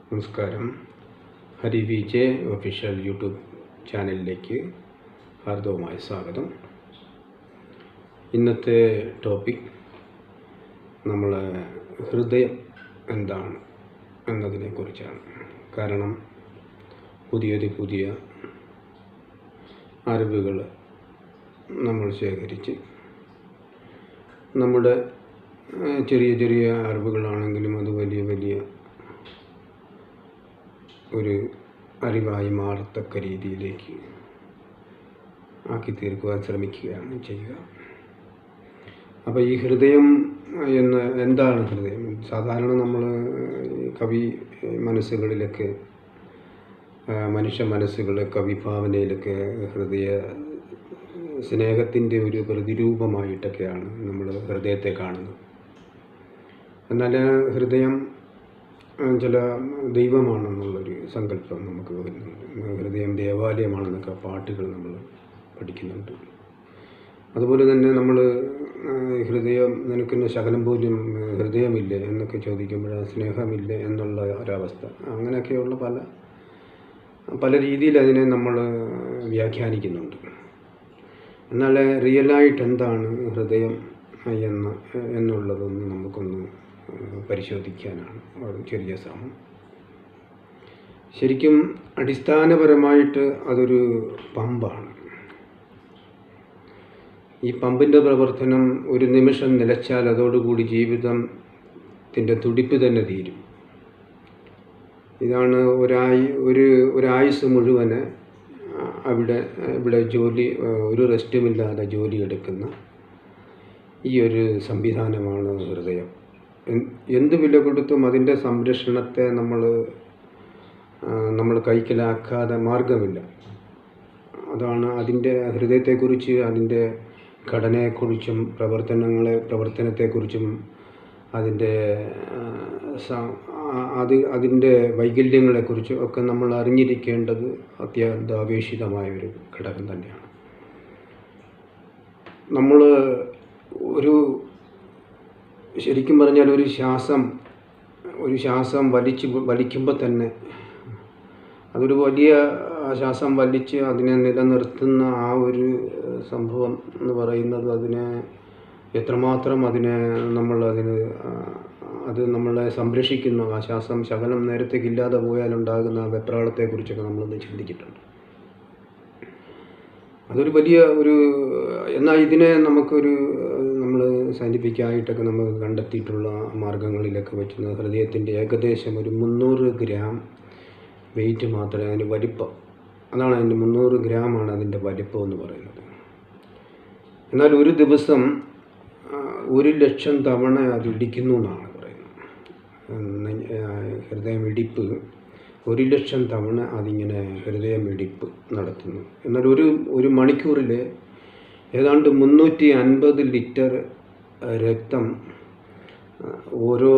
നമസ്കാരം. Hari V J official YouTube ചാനലിലേക്ക് ഹാർദവമായ സ്വാഗതം. ഇന്നത്തെ ടോപ്പിക് നമ്മൾ ഹൃദയം എന്താണ് എന്നതിനെക്കുറിച്ചാണ്. കാരണം പുതിയ അറിവുകൾ നമ്മൾ ശേഖരിച്ച് നമ്മുടെ ചെറിയ അറിവുകളാണെങ്കിലും അത് വലിയ ഒരു അറിവായി മാറത്തക്ക രീതിയിലേക്ക് ആക്കി തീർക്കുവാൻ ശ്രമിക്കുകയാണ് ചെയ്യുക. അപ്പോൾ ഈ ഹൃദയം എന്താണ് ഹൃദയം? സാധാരണ നമ്മൾ കവി മനസ്സുകളിലൊക്കെ മനുഷ്യ മനസ്സുകൾ കവിഭാവനയിലൊക്കെ ഹൃദയ സ്നേഹത്തിൻ്റെ ഒരു പ്രതിരൂപമായിട്ടൊക്കെയാണ് നമ്മൾ ഹൃദയത്തെ കാണുന്നത്. എന്നാൽ ഹൃദയം ചില ദൈവമാണെന്നുള്ളൊരു സങ്കല്പം നമുക്ക് വരുന്നുണ്ട്. ഹൃദയം ദേവാലയമാണെന്നൊക്കെ പാട്ടുകൾ നമ്മൾ പഠിക്കുന്നുണ്ട്. അതുപോലെ തന്നെ നമ്മൾ ഹൃദയം നിനക്കിന് ശകലം പോലും ഹൃദയമില്ലേ എന്നൊക്കെ ചോദിക്കുമ്പോൾ സ്നേഹമില്ലേ എന്നുള്ള ഒരവസ്ഥ, അങ്ങനെയൊക്കെയുള്ള പല രീതിയിൽ അതിനെ നമ്മൾ വ്യാഖ്യാനിക്കുന്നുണ്ട്. എന്നാൽ റിയലായിട്ട് എന്താണ് ഹൃദയം എന്നുള്ളതൊന്ന് നമുക്കൊന്ന് പരിശോധിക്കാനാണ് ഒരു ചെറിയ ശ്രമം. ശരിക്കും അടിസ്ഥാനപരമായിട്ട് അതൊരു പമ്പാണ്. ഈ പമ്പിൻ്റെ പ്രവർത്തനം ഒരു നിമിഷം നിലച്ചാൽ അതോടുകൂടി ജീവിതത്തിൻ്റെ തുടിപ്പ് തന്നെ തീരും. ഇതാണ് ഒരായുസ് മുഴുവന് ഇവിടെ ജോലി, ഒരു റെസ്റ്റുമില്ലാതെ ജോലി എടുക്കുന്ന ഈ ഒരു സംവിധാനമാണ് ഹൃദയം. എന്ത് വില കൊടുത്തും അതിൻ്റെ സംരക്ഷണത്തെ നമ്മൾ കൈക്കലാക്കാതെ മാർഗമില്ല. അതാണ് അതിൻ്റെ ഹൃദയത്തെക്കുറിച്ച്, അതിൻ്റെ ഘടനയെക്കുറിച്ചും പ്രവർത്തനത്തെക്കുറിച്ചും അതിൻ്റെ വൈകല്യങ്ങളെക്കുറിച്ചും ഒക്കെ നമ്മൾ അറിഞ്ഞിരിക്കേണ്ടത് അത്യന്താപേക്ഷിതമായ ഒരു ഘടകം തന്നെയാണ്. നമ്മൾ ശരിക്കും പറഞ്ഞാൽ ഒരു ശ്വാസം വലിക്കുമ്പോൾ തന്നെ അതൊരു വലിയ ശ്വാസം വലിച്ച് അതിനെ നിലനിർത്തുന്ന ആ ഒരു സംഭവം എന്ന് പറയുന്നത്, അതിനെ എത്രമാത്രം അത് നമ്മളെ സംരക്ഷിക്കുന്നു. ആ ശ്വാസം ശകലം നേരത്തേക്ക് ഇല്ലാതെ പോയാലുണ്ടാകുന്ന ആ വെപ്രാളത്തെക്കുറിച്ചൊക്കെ നമ്മളൊന്ന് ചിന്തിച്ചിട്ടുണ്ട്. അതൊരു വലിയ എന്നാൽ ഇതിനെ നമ്മൾ സയൻറ്റിഫിക്കായിട്ടൊക്കെ നമ്മൾ കണ്ടെത്തിയിട്ടുള്ള മാർഗങ്ങളിലൊക്കെ വെച്ച് ഹൃദയത്തിൻ്റെ ഏകദേശം ഒരു 300 ഗ്രാം വെയിറ്റ് മാത്രമേ അതിൻ്റെ വലിപ്പം, അതാണ് അതിൻ്റെ 300 ഗ്രാമാണ് അതിൻ്റെ വലിപ്പം എന്ന് പറയുന്നത്. എന്നാൽ ഒരു ദിവസം 1,00,000 തവണ അത് ഇടിക്കുന്നു എന്നാണ് പറയുന്നത്. ഹൃദയമിടിപ്പ് 1,00,000 തവണ അതിങ്ങനെ ഹൃദയമിടിപ്പ് നടത്തുന്നു. എന്നാൽ ഒരു മണിക്കൂറിൽ ഏതാണ്ട് 350 ലിറ്റർ രക്തം ഓരോ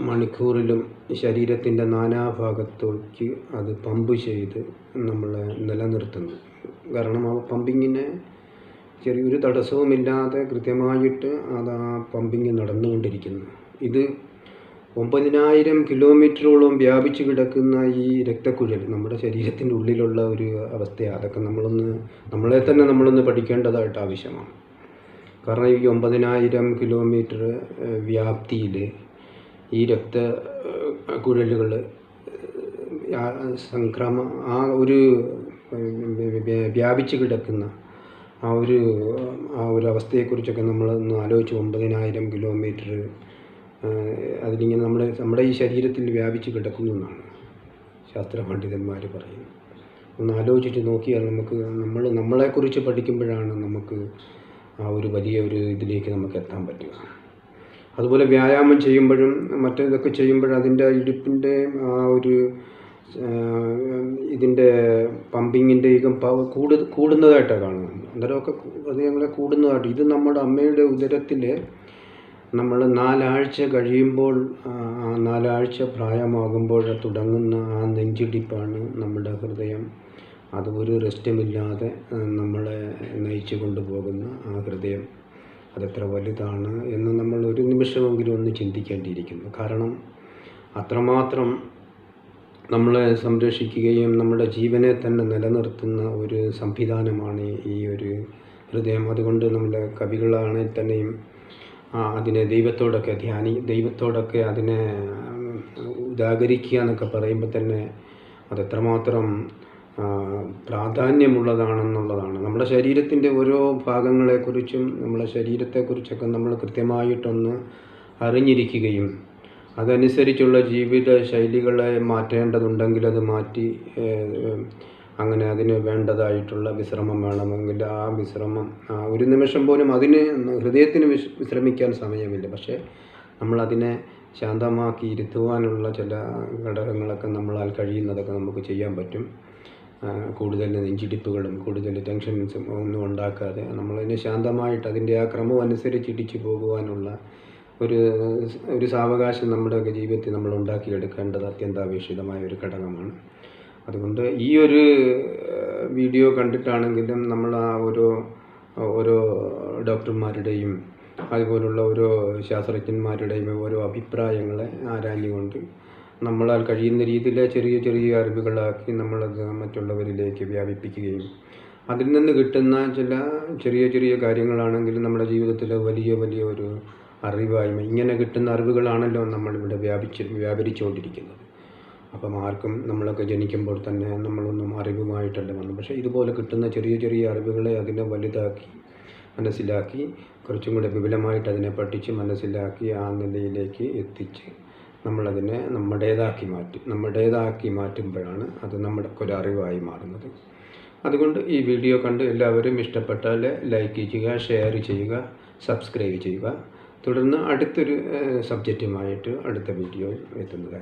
മണിക്കൂറിലും ശരീരത്തിൻ്റെ നാനാഭാഗത്തേക്ക് അത് പമ്പ് ചെയ്ത് നമ്മളെ നിലനിർത്തുന്നു. കാരണം ആ പമ്പിങ്ങിന് ചെറിയൊരു തടസ്സവുമില്ലാതെ കൃത്യമായിട്ട് അത് ആ പമ്പിങ് നടന്നുകൊണ്ടിരിക്കുന്നു. ഇത് 9,000 കിലോമീറ്ററോളം വ്യാപിച്ചു കിടക്കുന്ന ഈ രക്തക്കുഴൽ നമ്മുടെ ശരീരത്തിൻ്റെ ഉള്ളിലുള്ള ഒരു അവസ്ഥയാണ്. അതൊക്കെ നമ്മളെ തന്നെ നമ്മളൊന്ന് പഠിക്കേണ്ടതായിട്ട് ആവശ്യമാണ്. കാരണം ഈ 9,000 കിലോമീറ്റർ വ്യാപ്തിയിൽ ഈ രക്തക്കുഴലുകൾ വ്യാപിച്ചു കിടക്കുന്ന ആ ഒരു അവസ്ഥയെക്കുറിച്ചൊക്കെ നമ്മളൊന്ന് ആലോചിച്ച് 9,000 കിലോമീറ്റർ അതിലിങ്ങനെ നമ്മുടെ ഈ ശരീരത്തിൽ വ്യാപിച്ച് കിടക്കുന്നു എന്നാണ് ശാസ്ത്ര പണ്ഡിതന്മാർ പറയുന്നത്. ഒന്ന് ആലോചിച്ചിട്ട് നോക്കിയാൽ നമ്മളെക്കുറിച്ച് പഠിക്കുമ്പോഴാണ് നമുക്ക് ആ ഒരു വലിയ ഇതിലേക്ക് നമുക്ക് എത്താൻ പറ്റുക. അതുപോലെ വ്യായാമം ചെയ്യുമ്പോഴും മറ്റേതൊക്കെ ചെയ്യുമ്പോഴും അതിൻ്റെ ഇടുപ്പിൻ്റെ ആ ഇതിൻ്റെ പമ്പിങ്ങിൻ്റെയും കൂടുന്നതായിട്ടാണ് കാണുന്നത്. അന്നേരമൊക്കെ ഹൃദയങ്ങളെ കൂടുന്നതായിട്ട്. ഇത് നമ്മുടെ അമ്മയുടെ ഉദരത്തിൽ നമ്മൾ 4 ആഴ്ച കഴിയുമ്പോൾ, 4 ആഴ്ച പ്രായമാകുമ്പോൾ തുടങ്ങുന്ന ആ നെഞ്ചിടിപ്പാണ് നമ്മുടെ ഹൃദയം. അത് ഒരു റെസ്റ്റുമില്ലാതെ നമ്മളെ നയിച്ചു കൊണ്ടുപോകുന്ന ആ ഹൃദയം അതെത്ര വലുതാണ് എന്ന് നമ്മൾ ഒരു നിമിഷമെങ്കിലും ഒന്ന് ചിന്തിക്കേണ്ടിയിരിക്കുന്നു. കാരണം അത്രമാത്രം നമ്മളെ സംരക്ഷിക്കുകയും നമ്മുടെ ജീവനെ തന്നെ നിലനിർത്തുന്ന ഒരു സംവിധാനമാണ് ഈ ഒരു ഹൃദയം. അതുകൊണ്ട് നമ്മുടെ കവികളാണെങ്കിൽ തന്നെയും അതിനെ ദൈവത്തോടൊക്കെ അതിനെ ഉദാഹരിക്കുക എന്നൊക്കെ പറയുമ്പോൾ തന്നെ അതെത്രമാത്രം പ്രാധാന്യമുള്ളതാണെന്നുള്ളതാണ്. നമ്മുടെ ശരീരത്തിൻ്റെ ഓരോ ഭാഗങ്ങളെക്കുറിച്ചും നമ്മുടെ ശരീരത്തെക്കുറിച്ചൊക്കെ നമ്മൾ കൃത്യമായിട്ടൊന്ന് അറിഞ്ഞിരിക്കുകയും അതനുസരിച്ചുള്ള ജീവിത ശൈലികളെ മാറ്റേണ്ടതുണ്ടെങ്കിൽ അത് മാറ്റി അങ്ങനെ അതിന് വേണ്ടതായിട്ടുള്ള വിശ്രമം വേണമെങ്കിൽ ആ വിശ്രമം ഒരു നിമിഷം പോലും ഹൃദയത്തിന് വിശ്രമിക്കാൻ സമയമില്ല. പക്ഷേ നമ്മളതിനെ ശാന്തമാക്കി ഇരുത്തുവാനുള്ള ചില ഘടകങ്ങളൊക്കെ നമ്മളാൽ കഴിയുന്നതൊക്കെ നമുക്ക് ചെയ്യാൻ പറ്റും. കൂടുതൽ നെഞ്ചിടിപ്പുകളും കൂടുതൽ ടെൻഷൻസും ഒന്നും ഉണ്ടാക്കാതെ നമ്മളതിനെ ശാന്തമായിട്ട് അതിൻ്റെ ആ ക്രമം അനുസരിച്ച് ഇടിച്ചു പോകുവാനുള്ള ഒരു സാവകാശം നമ്മുടെയൊക്കെ ജീവിതത്തിൽ നമ്മൾ ഉണ്ടാക്കിയെടുക്കേണ്ടത് അത്യന്താപേക്ഷിതമായ ഒരു ഘടകമാണ്. അതുകൊണ്ട് ഈ ഒരു വീഡിയോ കണ്ടിട്ടാണെങ്കിലും നമ്മൾ ആ ഓരോ ഡോക്ടർമാരുടെയും അതുപോലുള്ള ഓരോ ശാസ്ത്രജ്ഞന്മാരുടെയും ഓരോ അഭിപ്രായങ്ങളെ ആരാഞ്ഞുകൊണ്ട് നമ്മളാൽ കഴിയുന്ന രീതിയിൽ ചെറിയ ചെറിയ അറിവുകളാക്കി നമ്മളത് മറ്റുള്ളവരിലേക്ക് വ്യാപിപ്പിക്കുകയും അതിൽ നിന്ന് കിട്ടുന്ന ചില ചെറിയ ചെറിയ കാര്യങ്ങളാണെങ്കിലും നമ്മുടെ ജീവിതത്തിൽ വലിയ വലിയ ഒരു അറിവായ്മ, ഇങ്ങനെ കിട്ടുന്ന അറിവുകളാണല്ലോ നമ്മളിവിടെ വ്യാപരിച്ചുകൊണ്ടിരിക്കുന്നത്. അപ്പം ആർക്കും നമ്മളൊക്കെ ജനിക്കുമ്പോൾ തന്നെ നമ്മളൊന്നും അറിവുമായിട്ടല്ല വന്നു. പക്ഷേ ഇതുപോലെ കിട്ടുന്ന ചെറിയ ചെറിയ അറിവുകളെ അതിനെ വലുതാക്കി മനസ്സിലാക്കി കുറച്ചും കൂടെ വിപുലമായിട്ട് അതിനെ പഠിച്ച് മനസ്സിലാക്കി ആ നിലയിലേക്ക് എത്തിച്ച് നമ്മളതിനെ നമ്മുടേതാക്കി മാറ്റുമ്പോഴാണ് അത് നമ്മുടെ അറിവായി മാറുന്നത്. അതുകൊണ്ട് ഈ വീഡിയോ കണ്ട് എല്ലാവരും ഇഷ്ടപ്പെട്ടാൽ ലൈക്ക് ചെയ്യുക, ഷെയർ ചെയ്യുക, സബ്സ്ക്രൈബ് ചെയ്യുക. തുടർന്ന് അടുത്തൊരു സബ്ജക്റ്റുമായിട്ട് അടുത്ത വീഡിയോയിൽ എത്തുന്നതാണ്.